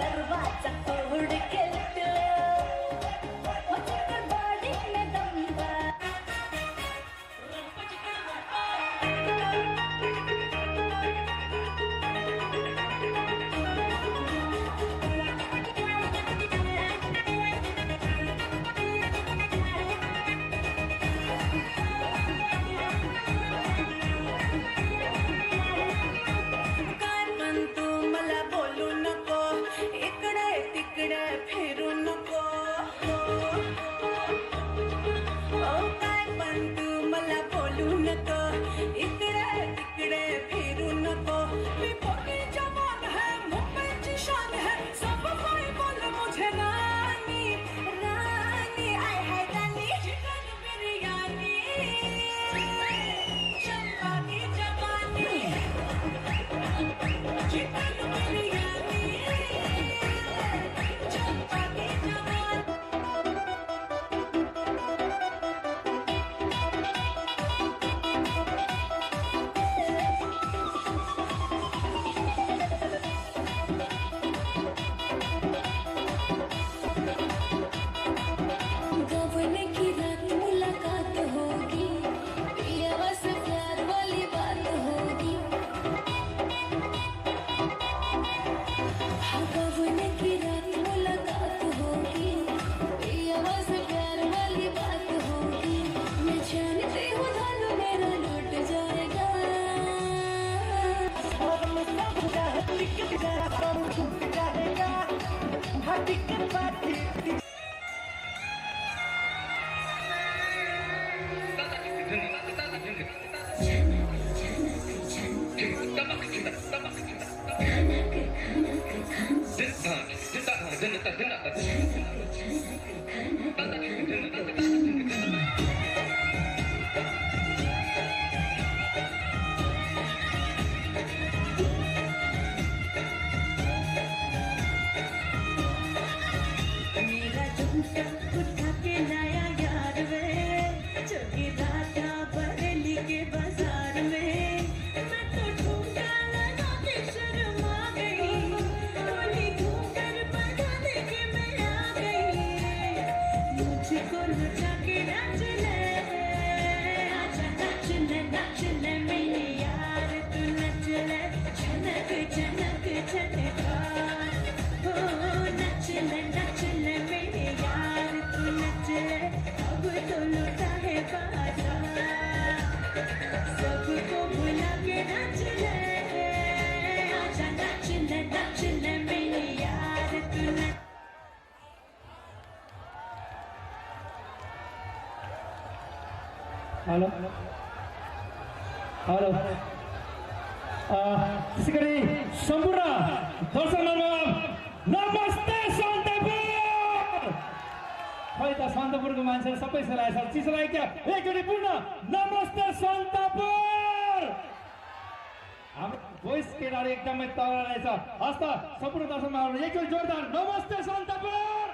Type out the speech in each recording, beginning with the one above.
दरवाजा तोड़ के बॉडी में दम फिरू नको काय पण तू मला बोलू नको इकडे तिकडे फिरू नको मी पोटी जवान है मुंबईची शान है सब कोई बोले मुझे रानी रानी आय है रानी चिकन बिरयानी चंपा की जवानी चिकन बिरयानी हेलो हेलो त्यसै गरी सम्पूर्ण दर्शकहरू नमस्ते सन्तपुर। खै त सन्तपुरको मान्छेहरू सबै सेलाएछ चिसो लाग्यो क्या? एकचोटि पूर्ण नमस्ते सन्तपुर। हाम्रो भोइस केटाहरू एकदमै तगडा रहेछ। हस् त सम्पूर्ण दर्शकहरू एकचोटि जोरदार नमस्ते सन्तपुर।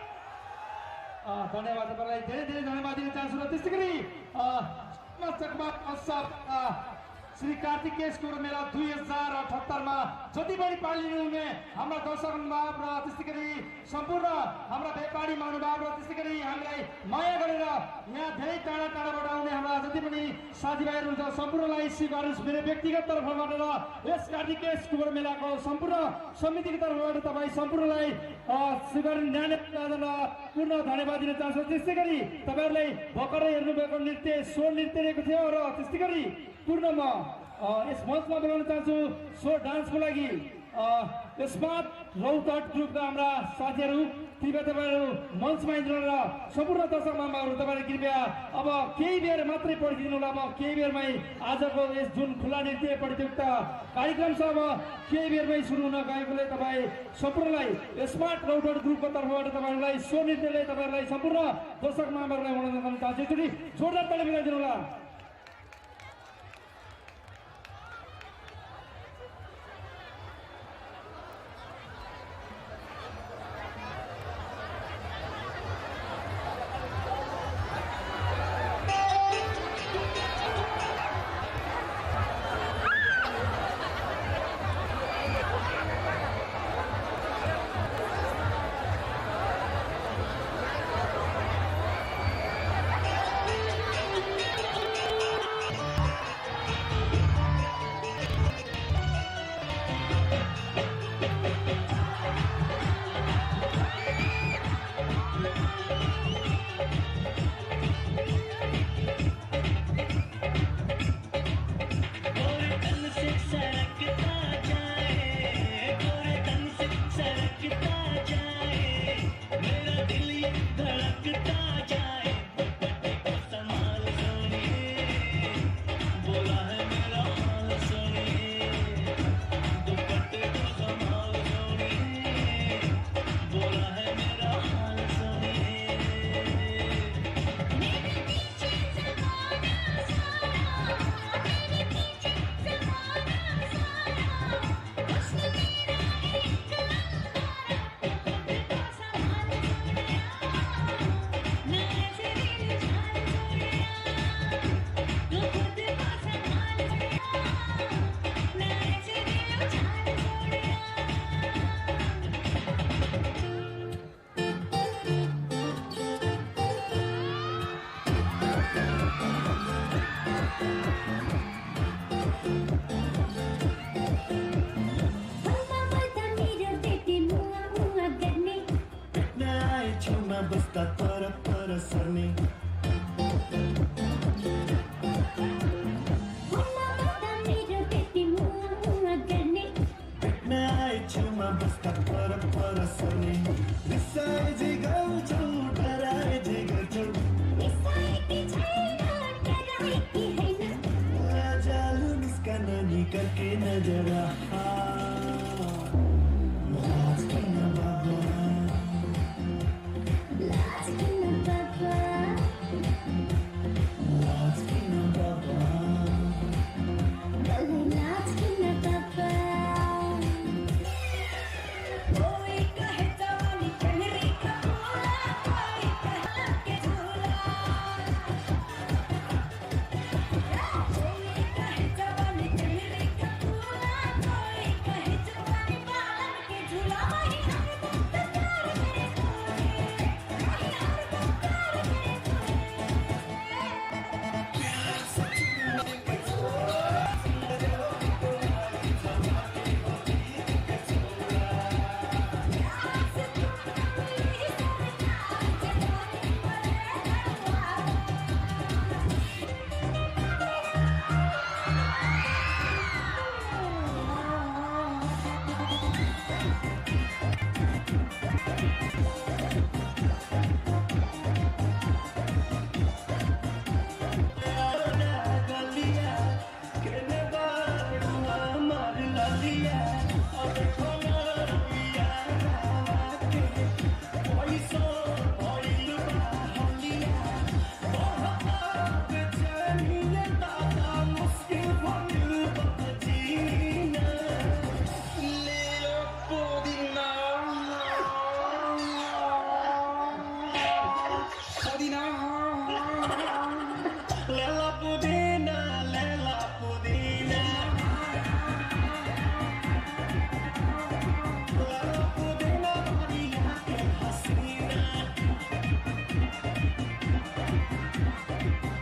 धन्यवाद तपाईँलाई धेरै धेरै धन्यवाद दिन चाहन्छु। र त्यस्तै गरी श्री कार्तिकेय स्कुल मेला 2078 में जति पनि पालिनु हुने हाम्रा दर्शक महानुभाव र त्यस्तै गरी सम्पूर्ण हाम्रा व्यापारी महानुभाव र त्यस्तै गरी हामीलाई माया गरेर यहाँ धेरै टाढा टाढाबाट आउने हाम्रा जति पनि साथीभाइहरू हुन्छ सम्पूर्णलाई स्वीकार्नुहोस् मेरो व्यक्तिगत तर्फबाट र यस कार्तिकेय स्कुल मेलाको सम्पूर्ण समितिको तर्फबाट तपाईँ सम्पूर्णलाई स्वीकार पूर्ण धन्यवाद दिन चाहन्छु। त्यस्तै गरी तपाईँहरूलाई भर्खरै हेर्नुभएको नृत्य सो नृत्य रहेको थियो र त्यस्तै गरी पूर्णमा यस मञ्चमा बोलाउन चाहन्छु सो डान्सको लागि स्मार्ट रौतहट ग्रुपका हाम्रा साथीहरू कृपया तपाईँहरू मञ्चमा इन्ट्रो र सम्पूर्ण दर्शक महानुभावहरू तपाईँहरू कृपया अब केही बेर मात्रै परिदिनु होला। अब केही बेरमै आजको यस जुन खुला नृत्य प्रतियोगिता कार्यक्रम छ अब केही बेरमै सुरु हुन गएकोले तपाईँ सम्पूर्णलाई स्मार्ट रौतहट ग्रुपको तर्फबाट तपाईँहरूलाई सो नृत्यले तपाईँहरूलाई सम्पूर्ण दर्शक महानुभावहरूलाई मनोरञ्जन गर्न चाहन्छु। एकचोटि जोरदार ताली बजाइदिनु होला। बस्दा तर पर सर्ने छेउमा बस्दा पर पर सर्ने रिसाए जे गाउँछौ डराए जे गर्छौ जालु मुस्कान निकर्के नजर लाज किन बाबा लाज किन बाबा लाज किन बाबा लाज किन बाबा कोई कहे जवानी कहरी का बोला कोई कहे के झूला कोई कहे जवानी कहरी का बोला कोई कहे जवानी बालन के झूला वही हर वक्त प्यार करे कोई वही हर वक्त प्यार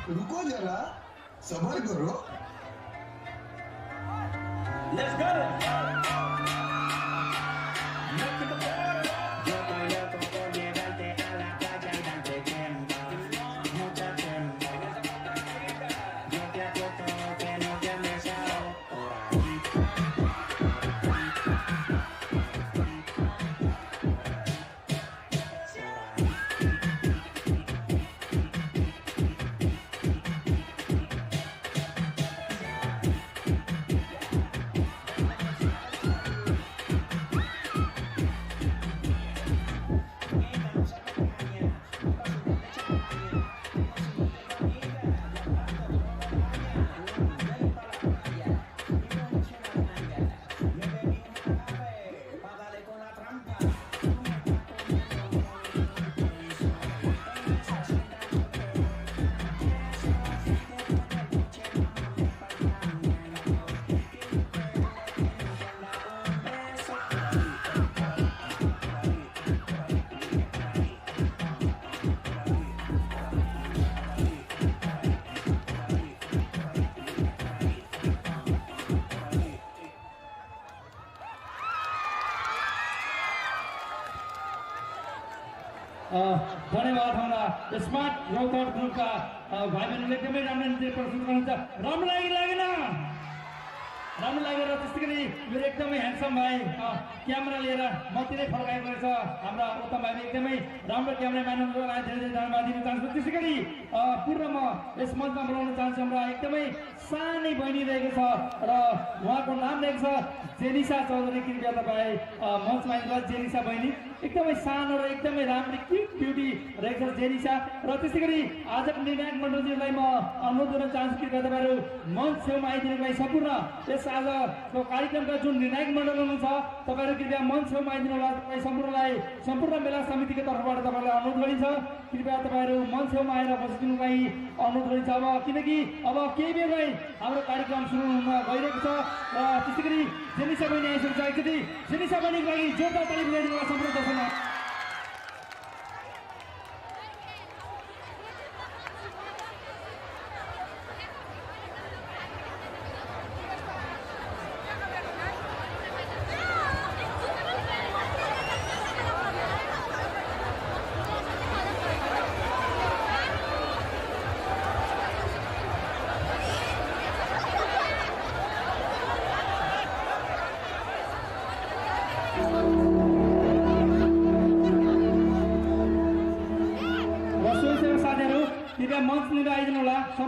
रुको जरा सबर करो Let's go. धन्यवाद हाम्रा स्मार्ट रोकआउट ग्रुपका भाइ बहिनीले एकदमै राम्रो नृत्य प्रस्तुत गर्नुहुन्छ राम्रो लागेन राम्रो लागेर त्यस्तै गरी मेरो एकदमै ह्यान्डसम भाइ क्यामेरा लिएर मतिरै फर्काएको रहेछ हाम्रा उत्तम भाइले एकदमै राम्रो क्यामेराम्यान हुनुलाई धेरै धन्यवाद दिन चाहन्छु त्यसै गरी पूर्व म यस मञ्चमा बोलाउन चाहन्छु हाम्रा एकदमै सानै बहिनी रहेको छ र उहाँको नाम रहेको छ जेनिसा चौधरी कृपया तपाईँ मञ्चमा आइदिनुहोस् जेनिसा बहिनी एकदमै सानो र एकदमै राम्रो क्युट ब्युटी रहेको छ जेनिसा र त्यसै गरी आजको निर्णायक मण्डलजीलाई म अनुरोध गर्न चाहन्छु कृपया तपाईँहरू मञ्च छेउमा आइदिनुको लागि सम्पूर्ण यस आजको कार्यक्रमका जुन निर्णायक मण्डल हुनुहुन्छ तपाईँहरू कृपया मञ्च छेउमा आइदिनु होला तपाईँ सम्पूर्ण मेला समितिको तर्फबाट तपाईँलाई अनुरोध गरिन्छ कृपया तपाईँहरू मञ्च छेउमा आएर बसिदिनुको लागि अनुरोध गरिन्छ अब किनकि अब केही बेरै हाम्रो कार्यक्रम सुरु हुन गइरहेको छ र त्यसै गरी जेनिसा बहिनी आइसकेको छ एकचोटि जेनिसा बहिनीको लागि जोरदार ताली बजाइदिनु होला सम्पूर्ण दर्शकलाई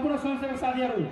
सम्पूर्ण स्वयंसेवक साथीहरू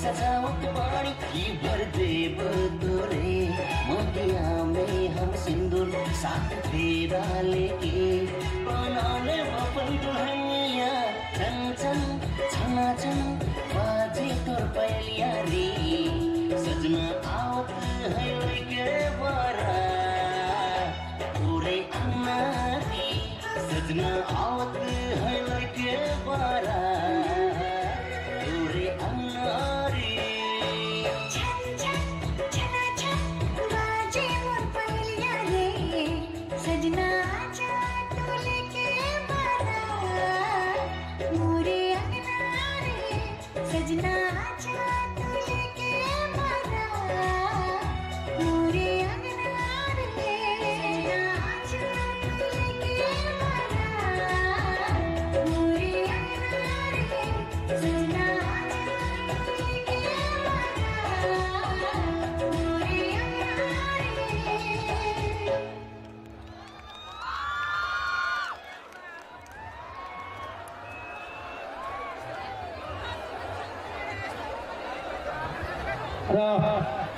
सजावट बाड़ी की भर देव तोरे मोतिया में हम सिंदूर साथ फेरा लेके बनाने अपन दुल्हनिया चन चन छना छन बाजे तोर पहलिया रे सजना आवत है लेके बारा पूरे अन्नारी सजना आवत है लेके बारा पूरे अन्नारी सजना आजा तू लेके बारा मोरे अंगना रे सजना आजा तू लेके बारा मोरे अंगना रे सजना आजा तू लेके बारा मोरे अंगना रे सजना आजा तू लेके बारा मोरे अंगना रे। र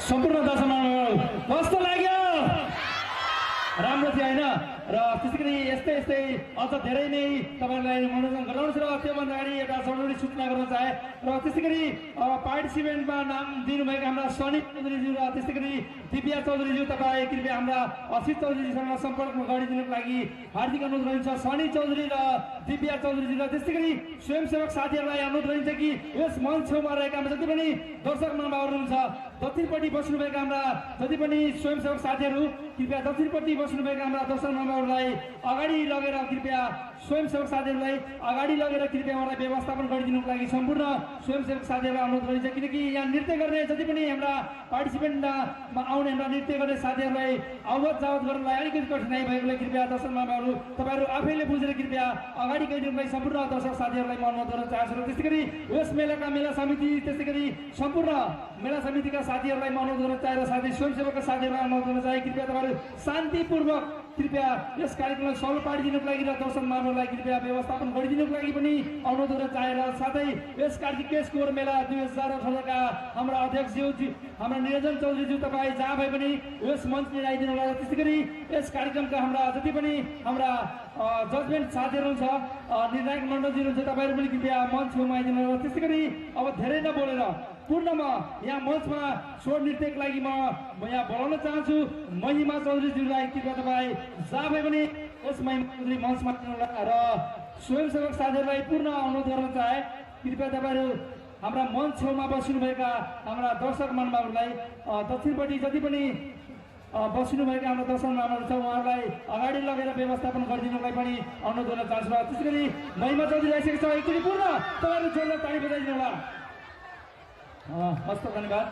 सम्पूर्ण दर्शकमण्डल कस्तो लाग्यो? राम्रो थियो हैन? र त्यसै गरी यस्तै यस्तै अझ धेरै नै तपाईँहरूलाई मनोरञ्जन गराउँछ र त्योभन्दा अगाडि एउटा जरुरी सूचना गर्न चाहे र त्यसै गरी पार्टिसिपेन्टमा नाम दिनुभएका हाम्रा सनी चौधरीज्यू र त्यसै गरी दिव्या चौधरीज्यू तपाईँ कृपया हाम्रा असित चौधरीसँग सम्पर्कमा गरिदिनुको लागि हार्दिक अनुरोध रहन्छ। सनी चौधरी र दिव्या चौधरीज्यू र त्यसै गरी स्वयंसेवक साथीहरूलाई अनुरोध रहन्छ कि यस मञ्च छेउमा रहेका हाम्रा जति पनि दर्शक महानुभावहरू हुनुहुन्छ दक्षिणपट्टि बस्नुभएका हाम्रा जति पनि स्वयंसेवक साथीहरू कृपया दक्षिणपट्टि बस्नुभएका हाम्रा दर्शक महानुभावहरूलाई अगाडि लगेर कृपया स्वयंसेवक साथीहरूलाई अगाडि लगेर कृपया उहाँलाई व्यवस्थापन गरिदिनुको लागि सम्पूर्ण स्वयंसेवक साथीहरूलाई अनुरोध रहन्छ। किनकि यहाँ नृत्य गर्ने जति पनि हाम्रा पार्टिसिपेन्टमा आउने हाम्रा नृत्य गर्ने साथीहरूलाई आवत जावत गर्नलाई अलिकति कठिनाइ भएकोले कृपया दर्शक महानुभावहरू तपाईँहरू आफैले बुझेर कृपया अगाडि गइदिनुको लागि सम्पूर्ण दर्शक साथीहरूलाई म अनुरोध गर्न चाहन्छु। र त्यसै गरी यस मेलाका मेला समिति त्यसै गरी सम्पूर्ण मेला समितिका साथीहरूलाई म अनुरोध गर्न चाहे र साथै स्वयंसेवकका साथीहरूलाई अनुरोध गर्न चाहे कृपया तपाईँहरू शान्तिपूर्वक कृपया यस कार्यक्रमलाई सफल पारिदिनुको लागि र दर्शक महानुभावलाई कृपया व्यवस्थापन गरिदिनुको लागि पनि अनुरोध गर्न चाहे र साथै यस कार्तिकेश कोर मेला 2018 का हाम्रा अध्यक्षज्यू हाम्रा निरञ्जन चौधरीज्यू तपाईँ जहाँ भए पनि यस मञ्च लिइदिनु होला। त्यसै गरी यस कार्यक्रमका हाम्रा जति पनि हाम्रा जजमेन्ट साथीहरू हुन्छ निर्णायक मण्डलजीहरू हुन्छ तपाईँहरू पनि कृपया मञ्च छेउमा आइदिनु होला। त्यसै गरी अब धेरै नबोलेर पूर्णमा यहाँ मञ्चमा स्वर नृत्यको लागि म यहाँ बोलाउन चाहन्छु महिमा चौधरीज्यूलाई। कृपया तपाईँ जहाँ भए पनि यस महिमा चौधरी मञ्चमा आइदिनु होला र स्वयंसेवक साथीहरूलाई पूर्ण अनुरोध गर्न चाहे कृपया तपाईँहरू हाम्रा मञ्च छेउमा बस्नुभएका हाम्रा दर्शक महानुभावहरूलाई दक्षिणपट्टि जति पनि बस्नुभएका हाम्रा दर्शक महानुभावहरू छ उहाँहरूलाई अगाडि लगेर व्यवस्थापन गरिदिनुलाई पनि अनुरोध गर्न चाहन्छु। र त्यसै गरी महिमा चौधरी आइसकेको छ एकचोटि पूर्ण तपाईँहरू जोडलाई ताली बजाइदिनु होला। हस्त धन्यवाद।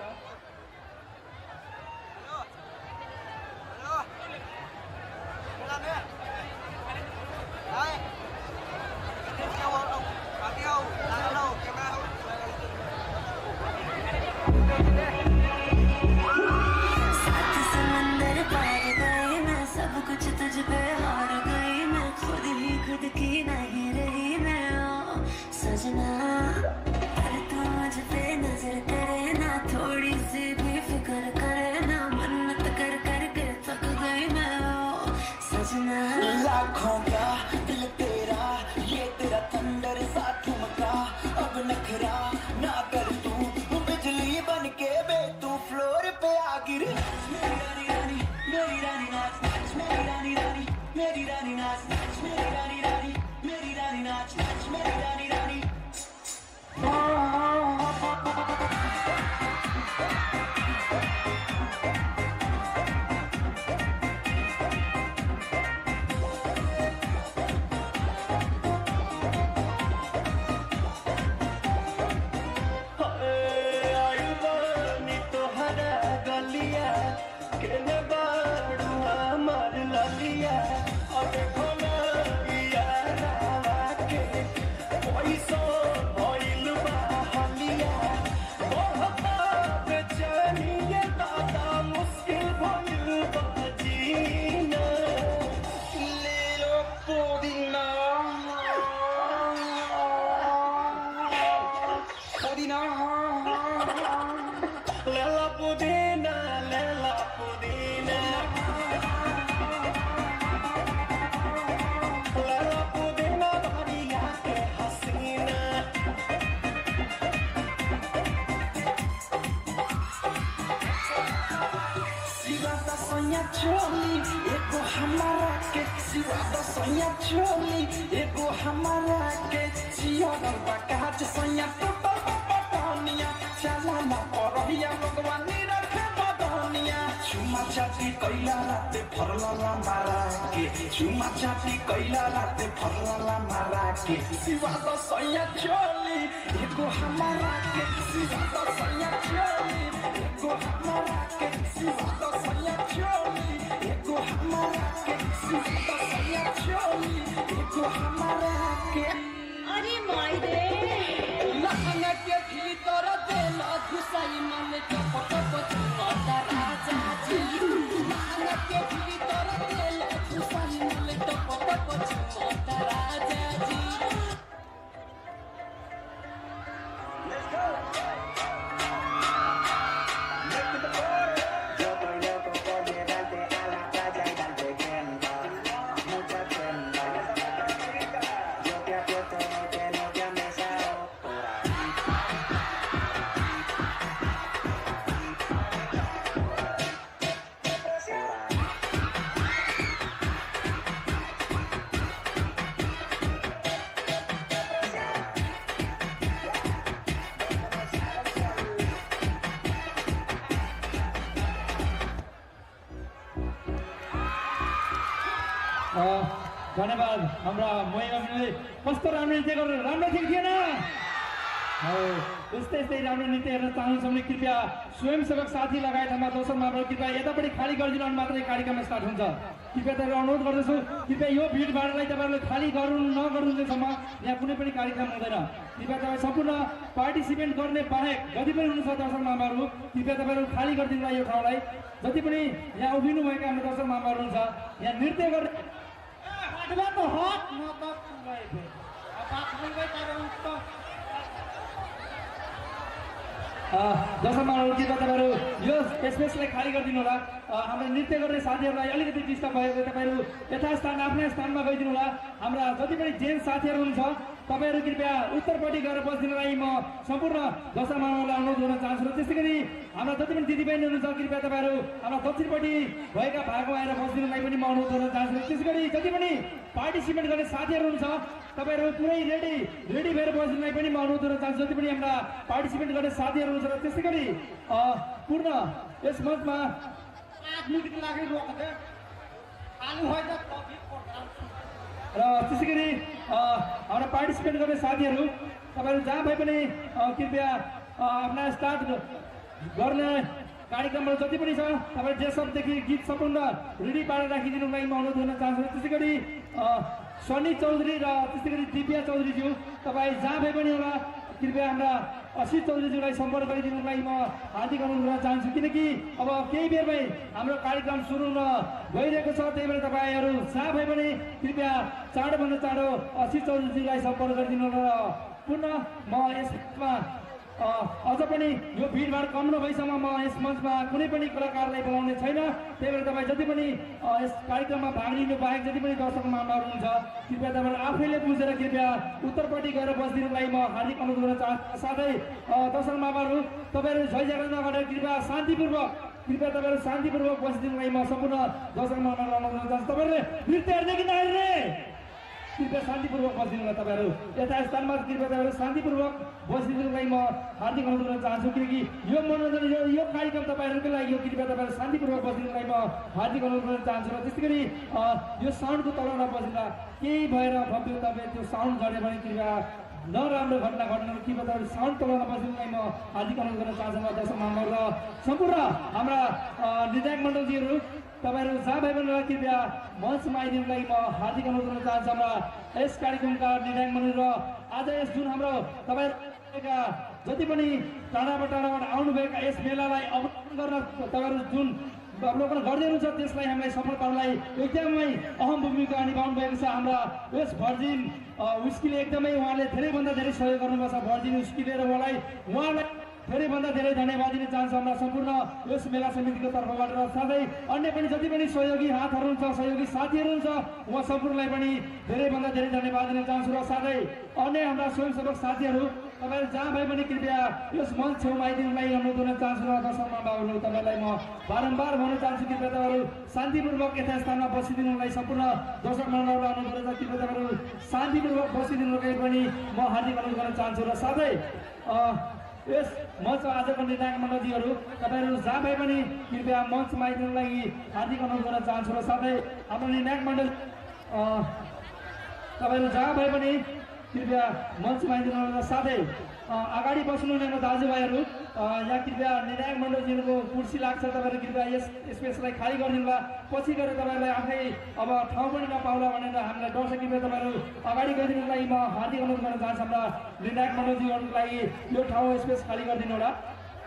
लाखों का दिल तेरा ये तेरा थंडर सा ठुमका अब नखरा ना कर तू बिजली बन के बे तू फ्लोर पे आ गिर। मेरी रानी रानी मेरी रानी नाच नाच मेरी रानी रानी मेरी रानी नाच नाच मेरी रानी रानी मेरी रानी नाच नाच मेरी रानी रानी। चोली एगो हमारा के जिया काच सैया टनिया चला ना परहिया लोगवा निरखे बदनिया चुमा चाटी कैला राते फरला मारा के चुमा चाटी कैला राते फरला मारा के सिवा तो सैया चोली एगो हमारा के सिवा तो सैया चोली एगो हमारा के सिवा तो सैया चोली एगो हमारा के सिवा तो सैया चोली एगो हमारा के। अरे मायरे लहंगा के भीतर देला घुसाई मन टप टप चुमाता राजा जी लहंगा के भीतर देला घुसाई मन टप टप चुमाता राजा जी। धन्यवाद हाम्रा महिमा मिले कस्तो राम्रो नृत्य गर्नु राम्रो थियो थिएन यस्तै यस्तै राम्रो नृत्य हेर्न चाहनुहुन्छ भने कृपया स्वयंसेवक साथी लगायत हाम्रा दर्शक महानुभाव कृपया यतापट्टि खाली गरिदिनु अनि मात्रै कार्यक्रम स्टार्ट हुन्छ कृपया तपाईँहरू अनुरोध गर्दछु कृपया यो भिडभाडलाई तपाईँहरूले खाली नगर्नुसम्म यहाँ कुनै पनि कार्यक्रम हुँदैन कृपया तपाईँ सम्पूर्ण पार्टिसिपेन्ट गर्ने बाहेक जति पनि हुनुहुन्छ दर्शक महानुभावहरू कृपया तपाईँहरू खाली गरिदिनु होला यो ठाउँलाई जति पनि यहाँ उभिनु भएका हाम्रो दर्शक महानुभावहरू हुन्छ यहाँ नृत्य गर्ने दर्शक महानुभावहरू कृपया तपाईँहरू यो स्पेसलाई खाली गरिदिनु होला हाम्रो नृत्य गर्ने साथीहरूलाई अलिकति डिस्टर्ब भएको तपाईँहरू यथास्थान आफ्नै स्थानमा गइदिनु होला हाम्रा जति पनि जेन्ट्स साथीहरू हुनुहुन्छ तपाईँहरू कृपया उत्तरपट्टि गएर बसिदिनुलाई म सम्पूर्ण दर्शक महानुभावलाई अनुरोध गर्न चाहन्छु र त्यस्तै गरी हाम्रा जति पनि दिदीबहिनी हुनुहुन्छ कृपया तपाईँहरू हाम्रा दक्षिणपट्टि भएका भागमा आएर बसिदिनुलाई पनि म अनुरोध गर्न चाहन्छु त्यसै गरी जति पनि पार्टिसिपेट गर्ने साथीहरू हुनुहुन्छ तपाईँहरू पुरै रेडी भएर बसिदिनुलाई पनि म अनुरोध गर्न चाहन्छु जति पनि हाम्रा पार्टिसिपेट गर्ने साथीहरू हुनुहुन्छ र त्यस्तै गरी पूर्ण यस मञ्चमा र त्यसै गरी हाम्रा पार्टिसिपेट गर्ने साथीहरू तपाईँहरू जहाँ भए पनि कृपया आफ्ना स्टार्ट गर्ने कार्यक्रमहरू जति पनि छ तपाईँ जेसबदेखि गीत सम्पूर्ण रेडी पारेर राखिदिनुलाई म अनुरोध गर्न चाहन्छु त्यसै गरी सनी चौधरी र त्यस्तै गरी दिव्या चौधरीज्यू तपाईँ जहाँ भए पनि होला कृपया हाम्रा असित चौधरीज्यूलाई सम्पर्क गरिदिनुलाई म हार्दिक अनुरोध गर्न चाहन्छु किनकि अब केही बेरमै हाम्रो कार्यक्रम सुरु हुन गइरहेको छ त्यही भएर तपाईँहरू जहाँ भए पनि कृपया चाँडोभन्दा चाँडो असित चौधरीज्यूलाई सम्पर्क गरिदिनु र पुनः म यसमा अझ पनि यो भिडभाड कम नभएसम्म म यस मञ्चमा कुनै पनि कलाकारलाई बोलाउने छैन त्यही भएर तपाईँ जति पनि यस कार्यक्रममा भाग लिनु बाहेक जति पनि दर्शक महानुभावहरू हुनुहुन्छ कृपया तपाईँहरू आफैले बुझेर कृपया उत्तरपट्टि गएर बसिदिनुलाई म हार्दिक अनुरोध गर्न चाहन्छु साथै दर्शक महानुभावहरू तपाईँहरू झैझगडा नगरेर कृपया तपाईँहरू शान्तिपूर्वक बसिदिनुलाई म सम्पूर्ण दर्शक महानुभावलाई अनुरोध गर्न चाहन्छु तपाईँहरूले नृत्य हेर्ने कि नहेर्ने कृपया शान्तिपूर्वक बसिदिनुलाई तपाईँहरू यता स्थानमा कृपया तपाईँहरू शान्तिपूर्वक बसिदिनुलाई म हार्दिक अनुरोध गर्न चाहन्छु किनकि यो मनोरञ्जन यो कार्यक्रम तपाईँहरूकै लागि हो कृपया तपाईँहरू शान्तिपूर्वक बसिदिनुलाई म हार्दिक अनुरोध गर्न चाहन्छु र त्यस्तै गरी यो साउन्डको तल नबसिँदा केही भएर भव्य तपाईँ त्यो साउन्ड झऱ्यो भने कृपया नराम्रो घटना घट्नु कृपया तपाईँहरू साउन्ड तल नबसिनुलाई म हार्दिक अनुरोध गर्न चाहन्छु दर्शक महानुभाव र सम्पूर्ण हाम्रा निर्णायक मण्डलजीहरू तपाईँहरू जहाँ भए पनि कृपया मञ्चमा आइदिनुलाई म हार्दिक अनुरोध गर्न चाहन्छु हाम्रा यस कार्यक्रमका निर्णायक मण्डल र आज यस जुन हाम्रो तपाईँहरूका जति पनि टाढाबाट आउनुभएका यस मेलालाई अवलोकन गर्न तपाईँहरू जुन अवलोकन गर्दै हुनुहुन्छ त्यसलाई हामीलाई सफल पार्नलाई एकदमै अहम भूमिका निभाउनु भएको छ हाम्रा यस भर्जिन विस्कीले एकदमै उहाँले धेरैभन्दा धेरै सहयोग गर्नुभएको छ भर्जिन विस्कीले र उहाँलाई धेरैभन्दा धेरै धन्यवाद दिन चाहन्छु हाम्रा सम्पूर्ण यस मेला समितिको तर्फबाट र साथै अन्य पनि जति पनि सहयोगी हातहरू हुन्छ सहयोगी साथीहरू हुन्छ उहाँ सम्पूर्णलाई पनि धेरैभन्दा धेरै धन्यवाद दिन चाहन्छु र साथै अन्य हाम्रा स्वयंसेवक साथीहरू तपाईँहरू जहाँ भए पनि कृपया यस मञ्च छेउमा आइदिनुलाई अनुरोध गर्न चाहन्छु र दर्शक महानुभावहरू तपाईँलाई म बारम्बार भन्न चाहन्छु कृपया तपाईँहरू शान्तिपूर्वक यथास्थानमा बसिदिनुलाई सम्पूर्ण दर्शक महानुभावलाई अनुरोध गर्न कृपया तपाईँहरू शान्तिपूर्वक बसिदिनुलाई पनि म हार्दिक अनुरोध गर्न चाहन्छु र साथै यस मञ्चमा आजको निर्णायक मण्डलजीहरू तपाईँहरू जहाँ भए पनि कृपया मञ्चमा आइदिनुको लागि हार्दिक अनुरोध गर्न चाहन्छु र साथै हाम्रो निर्णायक मण्डल तपाईँहरू जहाँ भए पनि कृपया मञ्चमा आइदिनु र साथै अगाडि बस्नुहुने दाजुभाइहरू यहाँ कृपया निर्णायक मण्डलजीहरूको कुर्सी लाग्छ तपाईँहरू कृपया यस स्पेसलाई खाली गरिदिनु पछि गएर तपाईँहरूलाई आफै अब ठाउँ पनि नपाउला भनेर हामीलाई डर छ कृपया तपाईँहरू अगाडि गइदिनुको लागि म हार्दिक अनुरोध गर्न चाहन्छु हाम्रा निर्णायक मण्डलजीहरूको लागि यो ठाउँ स्पेस खाली गरिदिनु होला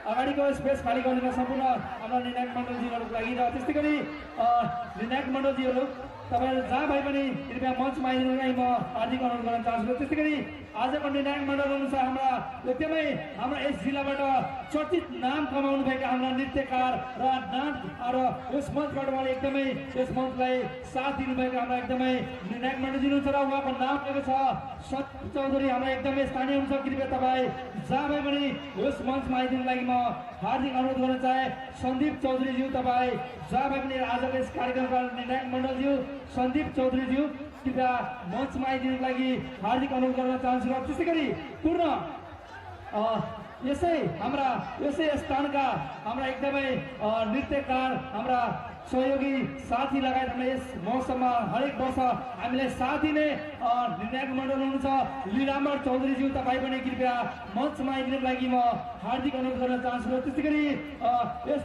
अगाडिको स्पेस खाली गरिदिनु सम्पूर्ण हाम्रा निर्णायक मण्डलजीहरूको लागि र त्यस्तै गरी निर्णायक मण्डलजीहरू तपाईँहरू जहाँ भए पनि कृपया मञ्चमा आइदिनुलाई म हार्दिक अनुरोध गर्न चाहन्छु र त्यस्तै गरी आजको निर्णायक मण्डल अनुसार हाम्रा एकदमै हाम्रा यस जिल्लाबाट चर्चित नाम कमाउनुभएका हाम्रा नृत्यकार र नाच र यस मञ्चबाट उहाँले एकदमै यस मञ्चलाई साथ दिनुभएका हाम्रा एकदमै निर्णायक मण्डलजी हुनुहुन्छ र उहाँको नाम रहेको छ सतीश चौधरी हाम्रा एकदमै स्थानीय हुनुहुन्छ कृपया तपाईँ जहाँ भए पनि यस मञ्चमा आइदिनुको लागि म हार्दिक अनुरोध गर्न चाहे सन्दीप चौधरीज्यू तपाईँ जहाँ भए पनि आजको यस कार्यक्रमका निर्णायक मण्डलज्यू सन्दीप चौधरीज्यू कृपया मञ्चमा आइदिनुको लागि हार्दिक अनुरोध गर्न चाहन्छु र त्यसै गरी पूर्ण यसै स्थानका हाम्रा एकदमै नृत्यकार हाम्रा सहयोगी साथी लगायत हामीले यस महोत्सवमा हरेक वर्ष हामीलाई साथ दिने निर्णायक मण्डल हुनुहुन्छ लीलाम्बर चौधरीज्यू, तपाईँ पनि कृपया मञ्चमा आइदिनको लागि म हार्दिक अनुरोध गर्न चाहन्छु। र त्यस्तै गरी यस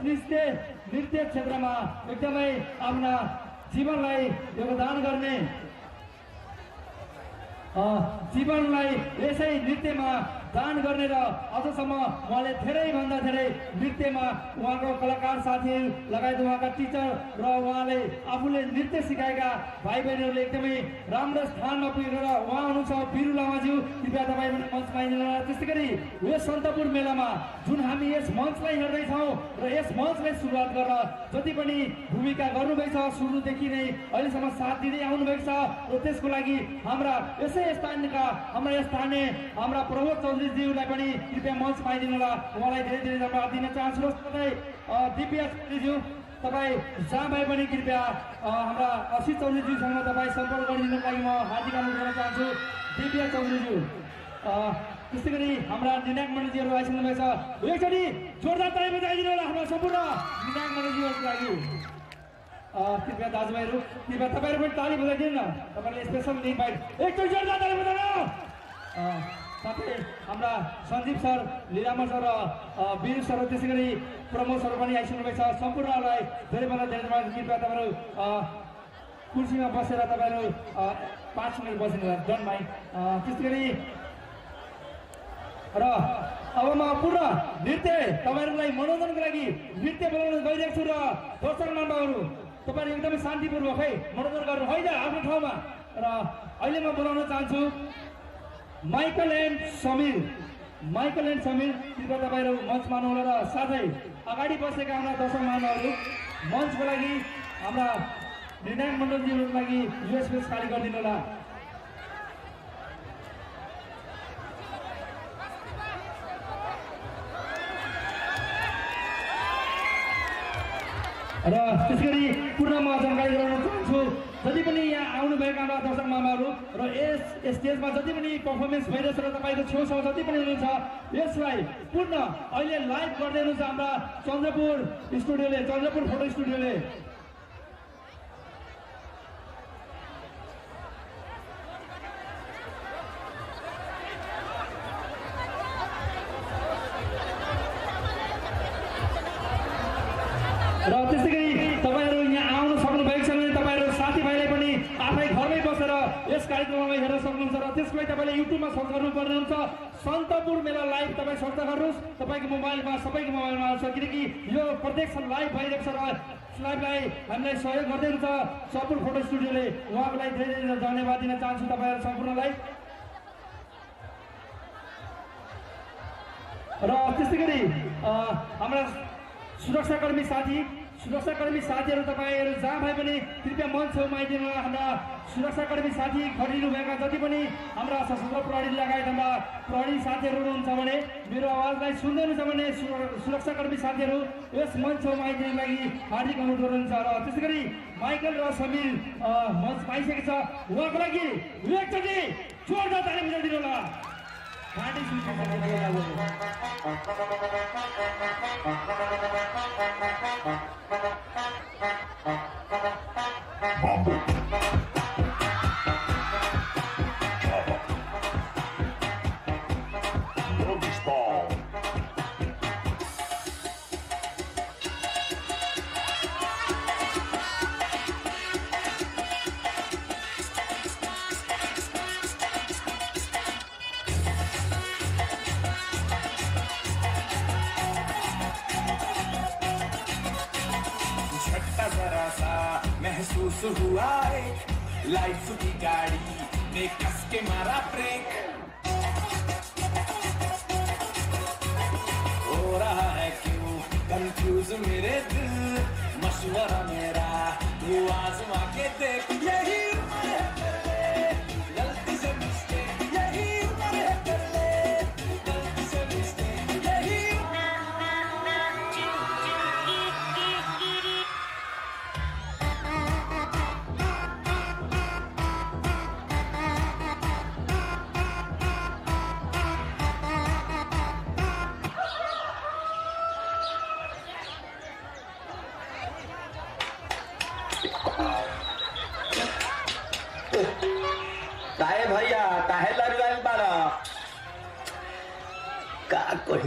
नृत्य क्षेत्रमा एकदमै आफ्ना जीवनलाई योगदान गर्ने जीवनलाई यसै नृत्यमा दान गर्ने र अझसम्म उहाँले धेरैभन्दा धेरै नृत्यमा उहाँको कलाकार साथीहरू लगायत उहाँका टिचर र उहाँले आफूले नृत्य सिकाएका भाइ बहिनीहरूले एकदमै राम्रो स्थानमा पुगेर उहाँ हुनुहुन्छ बिरु लामाज्यू, कृपया तपाईँ पनि मञ्चमा आइदिनु। त्यस्तै गरी यस सन्तपुर मेलामा जुन हामी यस मञ्चलाई हेर्दैछौँ र यस मञ्चलाई सुरुवात गरेर जति पनि भूमिका गर्नुभएको छ सुरुदेखि नै अहिलेसम्म साथ दिँदै आउनुभएको छ र त्यसको लागि हाम्रा यसै स्थानका हाम्रा प्रमोद चौधरीज्यूलाई पनि कृपया मञ्च पाइदिनु होला, उहाँलाई धेरै धेरै धन्यवाद दिन चाहन्छु। र तपाईँ दिव्या चौधरीज्यू, तपाईँ जहाँ भए पनि कृपया हाम्रा असित चौधरीज्यूसँग तपाईँ सम्पर्क गरिदिनुको लागि म हार्दिक अनुरोध गर्न चाहन्छु। दिव्या चौधरीज्यू, त्यस्तै गरी हाम्रा निर्णायक मण्डलजीहरू आइसक्नु भएको छ, एकचोटि जोरदार ताली बजाइदिनु होला हाम्रो सम्पूर्ण निर्णायक मण्डलजीहरूको लागि। कृपया दाजुभाइहरू, कृपया तपाईँहरू पनि ताली बजाइदिनु न, तपाईँले स्पेसल इन्भाइट एकचोटि जोरदार ताली बजाउनु। साथै हाम्रा सञ्जीव सर, लीलाम्बर सर र वीर सर, त्यसै गरी प्रमोद सर पनि आइसक्नु भएको छ, सम्पूर्णलाई धेरैभन्दा धेरै धन्यवाद। कृपया तपाईँहरू कुर्सीमा बसेर तपाईँहरू 5 मिनट बसिनु होला, डन भाइ। त्यस्तै गरी र अब म पूर्ण नृत्य तपाईँहरूलाई मनोरञ्जनको लागि नृत्य बोलाउन गइरहेको छु। र दर्शक महानुभावहरू, तपाईँहरू एकदमै शान्तिपूर्वक है मनोरञ्जन गर्नु होइन आफ्नो ठाउँमा। र अहिले म बोलाउन चाहन्छु माइकल एन्ड समीर, कृपया तपाईँहरू मञ्चमा आउनु होला। र साथै अगाडि बसेका हाम्रा दर्शक महानुभावहरू मञ्चको लागि हाम्रा निर्णायक मण्डलजीहरूको लागि यो स्पेस खाली गरिदिनु होला। र त्यसै गरी पूर्ण म जानकारी गराउन चाहन्छु, जति पनि यहाँ आउनुभएका हाम्रा दर्शक मामाहरू र यस स्टेजमा जति पनि पर्फर्मेन्स भइरहेछ र तपाईँको छेउछाउ जति पनि हुनुहुन्छ यसलाई पूर्ण अहिले लाइभ गर्दै हुनुहुन्छ हाम्रा चन्द्रपुर फोटो स्टुडियोले। र त्यसै गरी तपाईँहरू यहाँ आउन सक्नु भएको छ भने तपाईँहरू साथीभाइलाई पनि आफै घरमै बसेर यस कार्यक्रममा हेर्न सक्नुहुन्छ। र त्यसको लागि तपाईँले युट्युबमा सर्च गर्नुपर्ने हुन्छ, सन्तपुर मेला लाइभ तपाईँ सर्च गर्नुहोस्, तपाईँको मोबाइलमा सबैको मोबाइलमा आउँछ, किनकि यो प्रत्यक्ष लाइभ भइरहेको छ। र लाइभलाई हामीलाई सहयोग गर्दै हुन्छ सन्तपुर फोटो स्टुडियोले, उहाँको लागि धेरै धेरै धन्यवाद दिन चाहन्छु तपाईँहरू सम्पूर्णलाई। र त्यस्तै गरी हाम्रा सुरक्षाकर्मी साथीहरू तपाईँहरू जहाँ भए पनि कृपया मञ्च छेउमा आइदिनु होला। हाम्रा सुरक्षाकर्मी साथी खटिनु भएका जति पनि हाम्रा सशस्त्र प्रहरी लगायत हाम्रा प्रहरी साथीहरू हुनुहुन्छ भने मेरो आवाजलाई सुन्दै हुनुहुन्छ भने सुरक्षाकर्मी साथीहरू यस मञ्च छेउमा आइदिनुको लागि हार्दिक अनुरोध गर्नुहुन्छ। र त्यसै गरी माइकल र समीर मञ्च पाइसकेको छ, उहाँको लागि एकचोटि जोरदार ताली बजाइदिनु होला। महसूस हुआ एक लाइफ की गाड़ी ने कस के मारा ब्रेक, हो रहा है क्यों कंफ्यूज मेरे दिल, मशवरा मेरा तू आजमा के देख, यही उम्र है कर ले गलती से मिस्टेक, यही उम्र है कर ले गलती से मिस्टेक, यही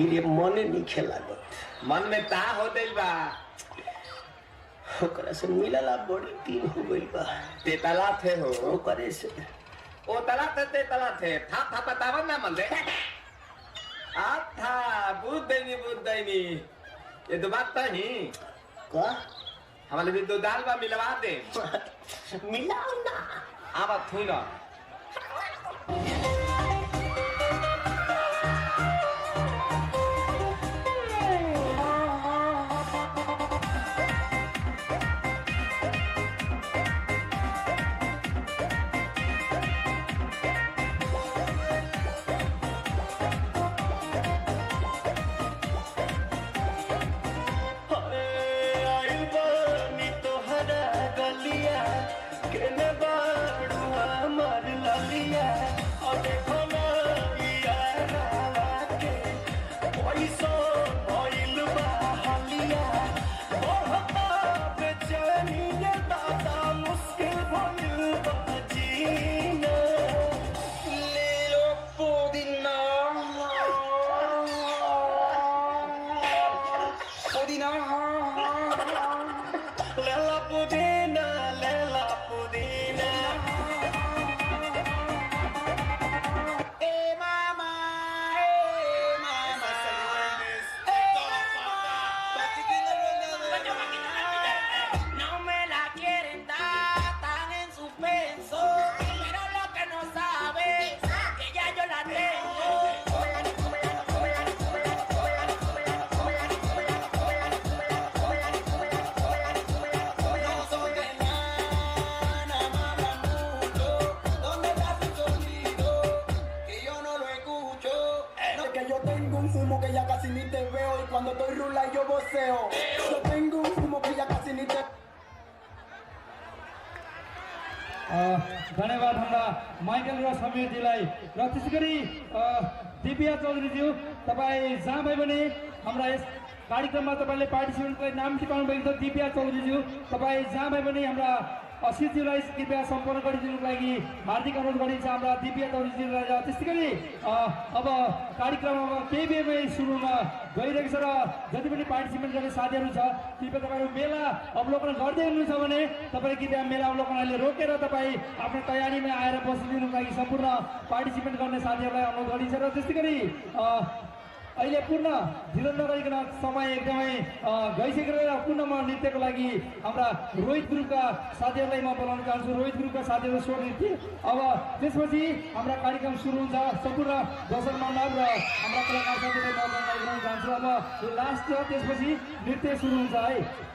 पहले मने नहीं खेला मन में ता हो दिल बा ओकरा से मिलला बड़ी दिन हो गइल बा। ते तला थे हो ओकरे से ओ तला थे ते तला थे था बतावन ना मन दे आ था बुद्ध दैनी ये तो बात तो ही का हमारे भी दो दाल बा मिलवा दे मिलाओ ना आवा थू ना धन्यवाद हाम्रा माइकल र समीरजीलाई र त्यसै गरी दिव्या चौधरीज्यू तपाईँ जहाँ भए पनि हाम्रा यस कार्यक्रममा तपाईँले पार्टिसिपेन्टको नाम टिपाउनु भएको छ। दिव्या चौधरीज्यू तपाईँ जहाँ भए पनि हाम्रा असितज्यूलाई कृपया सम्पर्क गरिदिनुको लागि हार्दिक अनुरोध गरिन्छ हाम्रा दिव्या चौधरीज्यूलाई। र त्यस्तै गरी अब कार्यक्रम अब केही बेरमै सुरु हुन गइरहेको छ र जति पनि पार्टिसिपेन्ट गर्ने साथीहरू छ कृपया तपाईँहरू मेला अवलोकन गर्दै हुनुहुन्छ भने तपाईँले कृपया मेला अवलोकन अहिले रोकेर तपाईँ आफ्नो तयारीमा आएर बसिदिनुको लागि सम्पूर्ण पार्टिसिपेन्ट गर्ने साथीहरूलाई अनुरोध गरिन्छ। र त्यस्तै गरी अहिले पूर्ण ढिलो नगरिकन समय एकदमै गइसकेर पुनः म नृत्यको लागि हाम्रा रोहित ग्रुपका साथीहरूलाई म बोलाउन चाहन्छु। रोहित ग्रुपका साथीहरू स्वर नृत्य अब त्यसपछि हाम्रा कार्यक्रम सुरु हुन्छ। सम्पूर्ण दर्शक मानव र हाम्रा कलाकार साथीहरूलाई म जानकारी गराउन चाहन्छु। अब यो लास्ट छ, त्यसपछि नृत्य सुरु हुन्छ है।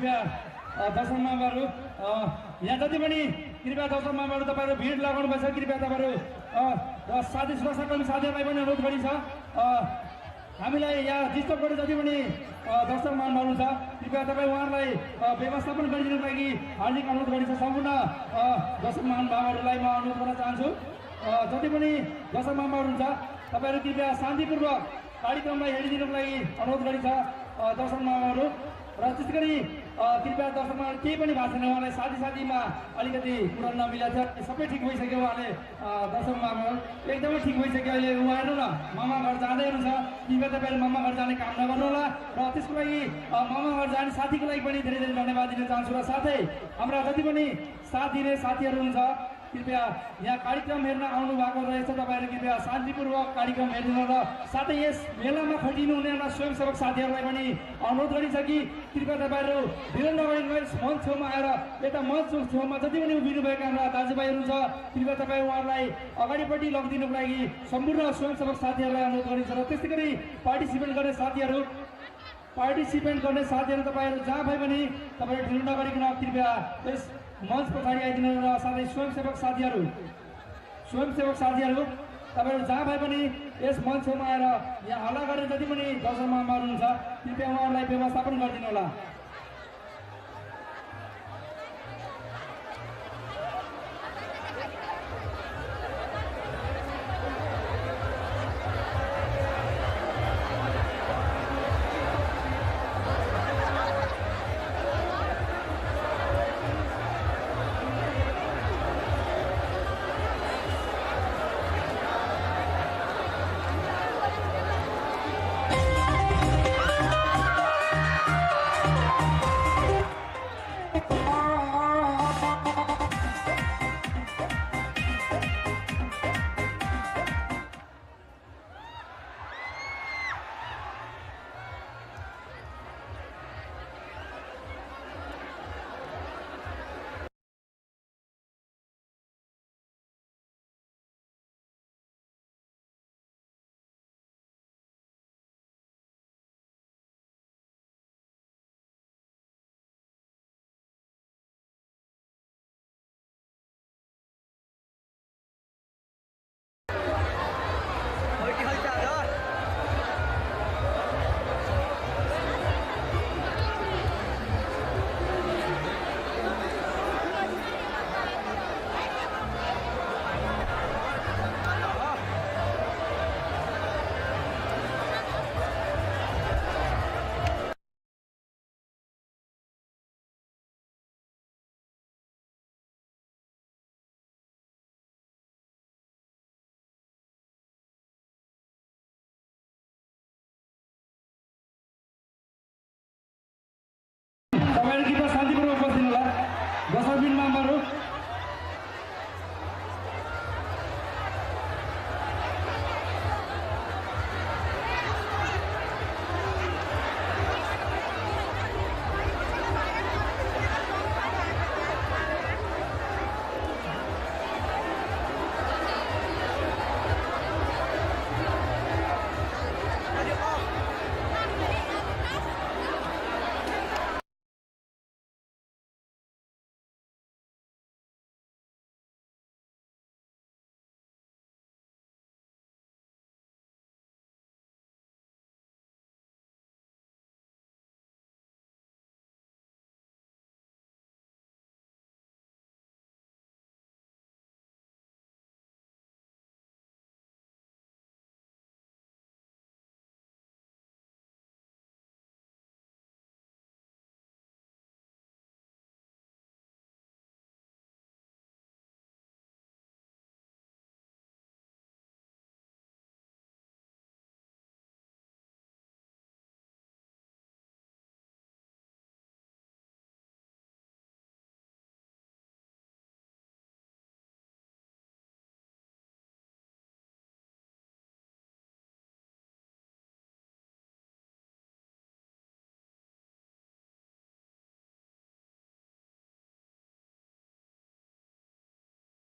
कृपया दर्शक महानुभावहरू यहाँ जति पनि कृपया दर्शक महानुभावहरू तपाईँहरू भिड लगाउनु भएको छ कृपया तपाईँहरू र साथी सुरक्षाकर्मी साथीहरूलाई पनि अनुरोध गरिन्छ हामीलाई यहाँ डिस्टर्ब गर्ने जति पनि दर्शक महानुभावहरू छ कृपया तपाईँ उहाँहरूलाई व्यवस्थापन गरिदिनुको लागि हार्दिक अनुरोध गरिन्छ सम्पूर्ण दर्शक महानुभावहरूलाई म अनुरोध गर्न चाहन्छु जति पनि दर्शक महानुभावहरू हुन्छ तपाईँहरू कृपया शान्तिपूर्वक कार्यक्रमलाई हेरिदिनुको लागि अनुरोध गरिन्छ दर्शक महानुभावहरू र त्यस्तै गरी कृपया दर्शकमा केही पनि भएको छैन उहाँलाई साथीमा अलिकति कुरा नमिलेको थियो सबै ठिक भइसक्यो उहाँले दर्शक महानुभावहरू एकदमै ठिक भइसक्यो अहिले उहाँ हेर्नु न मामा घर जाँदै हुनुहुन्छ कृपया तपाईँहरू मामा घर जाने काम नगर्नु होला र त्यसको लागि मामा घर जाने साथीको लागि पनि धेरै धेरै धन्यवाद दिन चाहन्छु र साथै हाम्रा जति पनि साथ दिने साथीहरू हुनुहुन्छ कृपया यहाँ कार्यक्रम हेर्न आउनु भएको रहेछ तपाईँहरू कृपया शान्तिपूर्वक कार्यक्रम हेरिदिनु र साथै यस मेलामा खटिनु हुने हाम्रा स्वयंसेवक साथीहरूलाई पनि अनुरोध गरिन्छ कि कृपया तपाईँहरू ढिलो नगरी मञ्च छेउमा आएर यता मञ्च छेउमा जति पनि उभिनुभएका हाम्रा दाजुभाइहरू छ कृपया तपाईँ उहाँहरूलाई अगाडिपट्टि लगिदिनुको लागि सम्पूर्ण स्वयंसेवक साथीहरूलाई अनुरोध गरिन्छ र त्यस्तै गरी पार्टिसिपेट गर्ने साथीहरू तपाईँहरू जहाँ भए पनि तपाईँहरू ढिलो नगरिकन कृपया यस मञ्च पछाडि आइदिनु र साथै स्वयंसेवक साथीहरू तपाईँहरू जहाँ भए पनि यस मञ्च छेउमा आएर यहाँ हल्ला गरेर जति पनि दर्शक महानुभावहरू हुनुहुन्छ कृपया उहाँहरूलाई व्यवस्थापन गरिदिनु होला तपाईँहरू कृपया शान्तिपूर्वक बस्दिनु होला दर्शक महानुभावहरू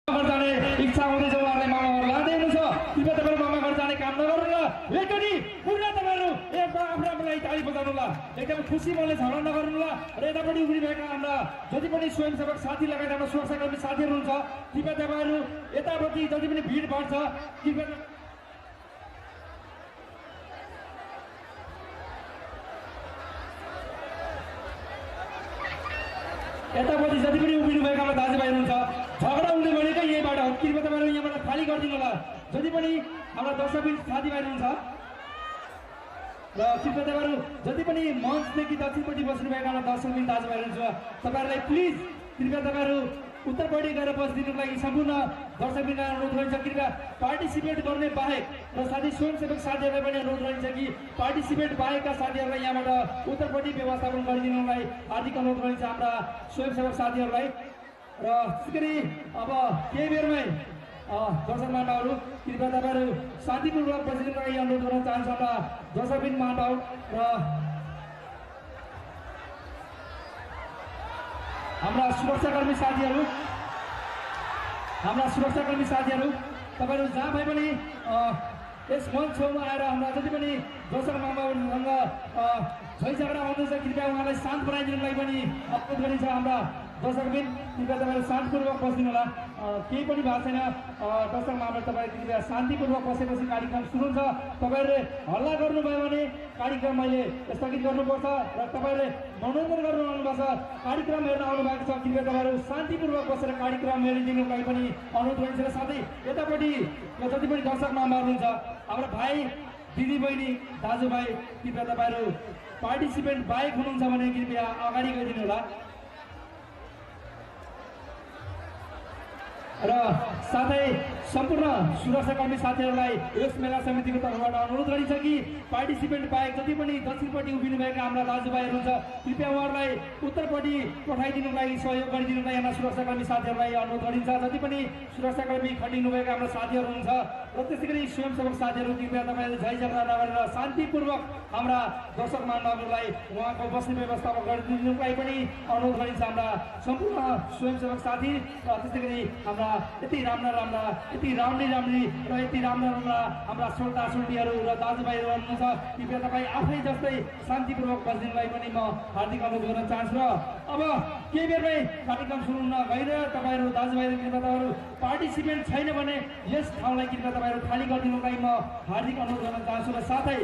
इच्छा हुँदैछ उहाँलाई मामा घर लाँदै हुनुहुन्छ कृपया तपाईँहरू मामा घर जाने काम नगरेर एकचोटि पुरा तपाईँहरू आफ्नो लागि ताली बजाउनु होला एकदम खुसी मनले झगडा नगर्नु होला र यतापट्टि उभिरहेका हाम्रा जति पनि स्वयंसेवक साथी लगायत हाम्रा सुरक्षाकर्मी साथीहरू हुनुहुन्छ कृपया तपाईँहरू यतापट्टि जति पनि भिड बढ्छ कृपया यतापट्टि जति पनि उभिनुभएका हाम्रा दाजुभाइहरू हुन्छ झगडा हुने भनेकै यहीँबाट हो कृपया तपाईँहरू यहाँबाट खाली गरिदिनु होला जति पनि हाम्रा दर्शक साथीभाइहरू हुन्छ र कृपया तपाईँहरू जति पनि मञ्चदेखि दक्षिणपट्टि बस्नुभएका दर्शक दाजुभाइहरू हुन्छ तपाईँहरूलाई प्लिज कृपया तपाईँहरू उत्तरपट्टि गएर बसिदिनुको लागि सम्पूर्ण दर्शकवृन्दलाई अनुरोध गरिन्छ कृपया पार्टिसिपेट गर्ने बाहेक र साथै स्वयंसेवक साथीहरूलाई पनि अनुरोध गरिन्छ कि पार्टिसिपेट बाहेकका साथीहरूलाई यहाँबाट उत्तरपट्टि व्यवस्थापन गरिदिनुलाई हार्दिक अनुरोध गरिन्छ हाम्रा स्वयंसेवक साथीहरूलाई र त्यसरी अब केही बेरमै दर्शक महानुभावहरू कृपया तपाईँहरू शान्तिपूर्वक बसिदिनुको लागि अनुरोध गर्न चाहन्छु हाम्रा दर्शकवृन्द महानुभाव र हाम्रा सुरक्षाकर्मी साथीहरू तपाईँहरू जहाँ भए पनि यस मञ्च छेउमा आएर हाम्रा जति पनि दर्शक महानुभावहरूसँग झै झगडा आउँदैछ कृपया उहाँलाई शान्त बनाइदिनुको लागि पनि अनुरोध गरिन्छ हाम्रा दर्शकबिन कृपया तपाईँहरू शान्तपूर्वक बसिदिनु होला केही पनि भएको छैन दर्शक महानुभाव तपाईँ कृपया शान्तिपूर्वक बसेपछि कार्यक्रम सुरु हुन्छ तपाईँहरूले हल्ला गर्नुभयो भने कार्यक्रम मैले स्थगित गर्नुपर्छ र तपाईँहरूले मनोरञ्जन गर्नु आउनुपर्छ कार्यक्रम हेर्न आउनुभएको छ कृपया तपाईँहरू शान्तिपूर्वक बसेर कार्यक्रम हेरिदिनुको लागि पनि अनुरोध गरिन्छ र साथै यतापट्टि जति पनि दर्शक महानुभावहरू हुन्छ हाम्रो भाइ दिदी बहिनी दाजुभाइ कृपया तपाईँहरू पार्टिसिपेन्ट बाहेक हुनुहुन्छ भने कृपया अगाडि गइदिनु होला र साथै सम्पूर्ण सुरक्षाकर्मी साथीहरूलाई यस मेला समितिको तर्फबाट अनुरोध गरिन्छ कि पार्टिसिपेन्ट बाहेक जति पनि दक्षिणपट्टि उभिनुभएका हाम्रा दाजुभाइहरू हुन्छ कृपया उहाँहरूलाई उत्तरपट्टि पठाइदिनुको लागि सहयोग गरिदिनुको लागि हाम्रा सुरक्षाकर्मी साथीहरूलाई अनुरोध गरिन्छ जति पनि सुरक्षाकर्मी खटिनुभएका हाम्रा साथीहरू हुन्छ र त्यसै गरी स्वयंसेवक साथीहरू कृपया तपाईँहरूले झै झगडा नगरेर शान्तिपूर्वक हाम्रा दर्शक महानुभावहरूलाई उहाँको बस्ने व्यवस्था गरिदिनुको लागि पनि अनुरोध गरिन्छ हाम्रा सम्पूर्ण स्वयंसेवक साथी र त्यसै गरी हाम्रा यति राम्रा यति राम्री र यति राम्रा हाम्रा श्रोता श्रोतीहरू र दाजुभाइहरू हुनुहुन्छ कृपया तपाईँ आफै जस्तै शान्तिपूर्वक बस्दिनुलाई पनि म हार्दिक अनुरोध गर्न चाहन्छु र अब केही बेरमै कार्यक्रम सुरु हुन गइरह्यो तपाईँहरू दाजुभाइहरू कृपया तपाईँहरू पार्टिसिपेन्ट छैन भने यस ठाउँलाई कृपया तपाईँहरू खाली गरिदिनुको लागि म हार्दिक अनुरोध गर्न चाहन्छु र साथै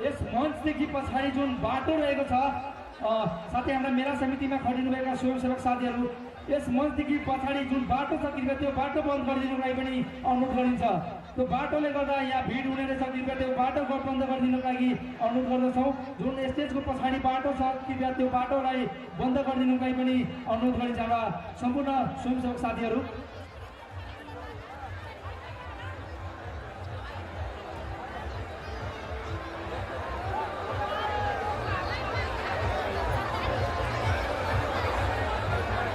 यस मञ्चदेखि पछाडि जुन बाटो रहेको छ साथै हाम्रा मेला समितिमा खटिनुभएका स्वयंसेवक साथीहरू यस मञ्चदेखि पछाडि जुन बाटो छ कृपया त्यो बाटो बन्द गरिदिनुको लागि पनि अनुरोध गरिन्छ त्यो बाटोले गर्दा यहाँ भिड हुने रहेछ कृपया त्यो बाटो बन्द गरिदिनुको लागि अनुरोध गर्दछौँ जुन स्टेजको पछाडि बाटो छ कृपया त्यो बाटोलाई बन्द गरिदिनुको लागि पनि अनुरोध गरिन्छ हाम्रा सम्पूर्ण स्वयंसेवक साथीहरू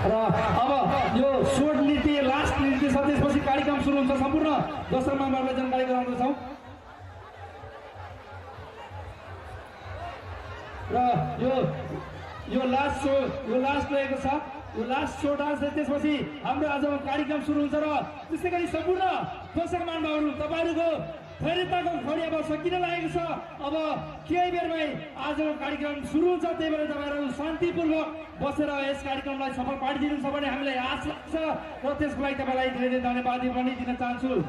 र अब यो सोर्ट नृत्य लास्ट नृत्य छ त्यसपछि कार्यक्रम सुरु हुन्छ सम्पूर्ण दर्शक महानुभावलाई जानकारी गराउँदछौँ र यो लास्ट रहेको छ यो लास्ट सो डान्स त्यसपछि हाम्रो आजको कार्यक्रम सुरु हुन्छ र त्यसै गरी सम्पूर्ण दर्शक महानुभावहरू तपाईँहरूको धैर्यताको घडी अब सकिन लागेको छ अब केही बेरमै आजको कार्यक्रम सुरु हुन्छ त्यही भएर तपाईँहरू शान्तिपूर्वक बसेर यस कार्यक्रमलाई सफल पारिदिनु छ भन्ने हामीलाई आशा लाग्छ र त्यसको लागि तपाईँलाई धेरै धेरै धन्यवाद पनि दिन चाहन्छु।